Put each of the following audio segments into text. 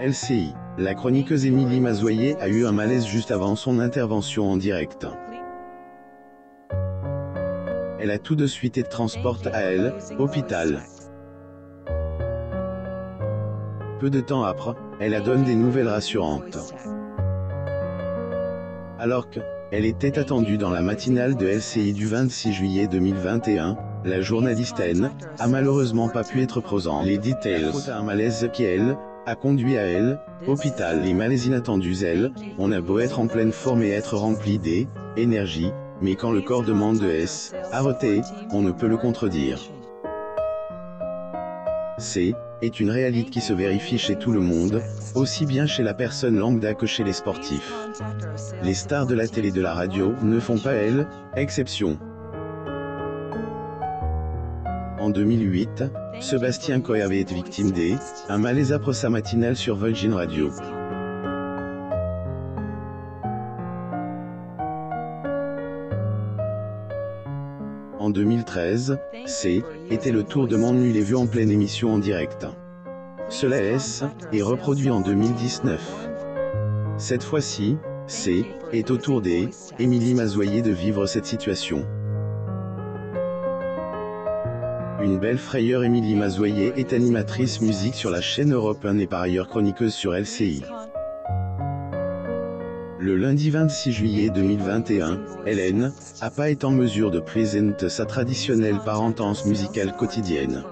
LCI. La chroniqueuse Émilie Mazoyer a eu un malaise juste avant son intervention en direct. Elle a tout de suite été transportée à elle, hôpital. Peu de temps après, elle a donné des nouvelles rassurantes. Alors qu'elle était attendue dans la matinale de LCI du 26 juillet 2021, la journaliste N a malheureusement pas pu être présente. Les details. Faute à un malaise qui a conduit à elle, hôpital. Les malaises inattendus on a beau être en pleine forme et être rempli d'énergie, mais quand le corps demande de arrêter, on ne peut le contredire. Est une réalité qui se vérifie chez tout le monde, aussi bien chez la personne lambda que chez les sportifs. Les stars de la télé et de la radio ne font pas exception. En 2008, Sébastien Coe avait été victime d'un malaise après sa matinale sur Virgin Radio. En 2013, était le tour de Manu les vues en pleine émission en direct. Cela est reproduit en 2019. Cette fois-ci, est au tour d'Émilie Mazoyer de vivre cette situation. Une belle frayeur. Émilie Mazoyer est animatrice musique sur la chaîne Europe 1 et par ailleurs chroniqueuse sur LCI. Le lundi 26 juillet 2021, Hélène n'a pas été en mesure de présenter sa traditionnelle parentance musicale quotidienne.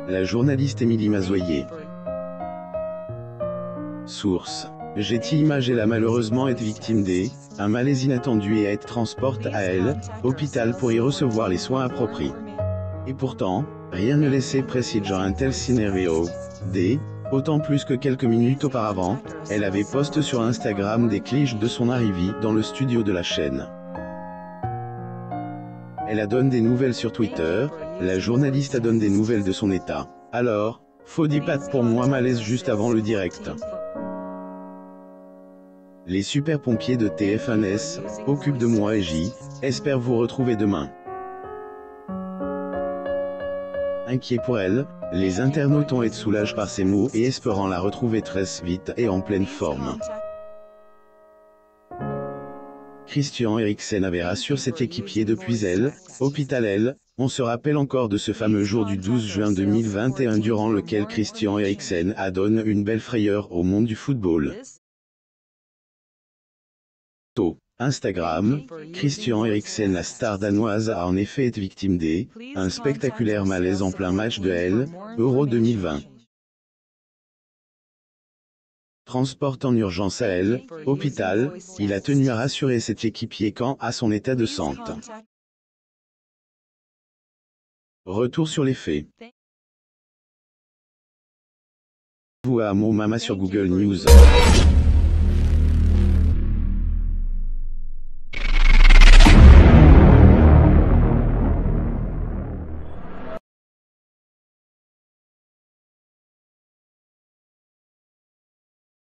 La journaliste Émilie Mazoyer. Source. Getty Images. Elle a malheureusement été victime d'un malaise inattendu et a été transportée à elle, hôpital pour y recevoir les soins appropriés. Et pourtant, rien ne laissait présager un tel scénario. Autant plus que quelques minutes auparavant, elle avait posté sur Instagram des clips de son arrivée dans le studio de la chaîne. Elle a donné des nouvelles sur Twitter, la journaliste a donné des nouvelles de son état. Alors, faut dire pas pour moi malaise juste avant le direct. Les super pompiers de TF1 occupent de moi et j'espère vous retrouver demain. Inquiet pour elle, les internautes ont été soulagés par ces mots et espérant la retrouver très vite et en pleine forme. Christian Eriksen avait rassuré cet équipier depuis hôpital. On se rappelle encore de ce fameux jour du 12 juin 2021 durant lequel Christian Eriksen a donné une belle frayeur au monde du football. Instagram, Christian Eriksen, la star danoise, a en effet été victime d'un spectaculaire malaise en plein match de Euro 2020. Transporté en urgence à hôpital, il a tenu à rassurer cet équipier quant à son état de santé. Retour sur les faits. Vous à Mo Mama sur Google News.